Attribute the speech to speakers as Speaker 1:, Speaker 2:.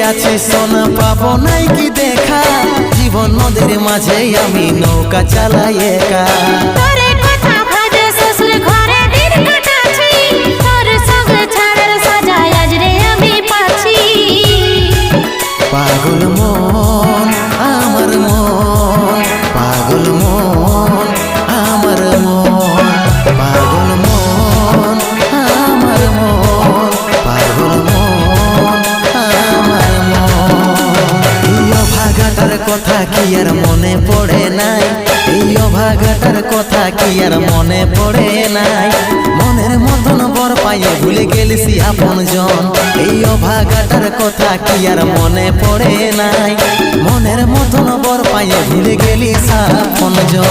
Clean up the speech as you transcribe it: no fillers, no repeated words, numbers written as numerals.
Speaker 1: আছি সোনা পাবো নাই কি দেখা, জীবন নদীর মাঝে আমি নৌকা চালাই একা।
Speaker 2: তোরে কথা ভাবে শ্বশুর ঘরে দিন কাটাচ্ছি, তোর সঙ্গে ছাড়ার সাজা আজ রে আমি পাচ্ছি।
Speaker 1: পাগল মন আমার মন, পাগল মন আমার মন, পাগল মন আমার মন, পাগল মন আমার মন। এই অভাগাটার কথা কি আর মনে পড়ে নাই, এই অভাগাটার কথা কি আর মনে পড়ে নাই। মনের মতন বর পাইয়ে ভুলে গেলিস আপন জন, এই অভাগাটার কথা কি আর মনে পড়ে নাই। মনের মতন বর পাইয়ে ভুলে গেলিস আপন জন।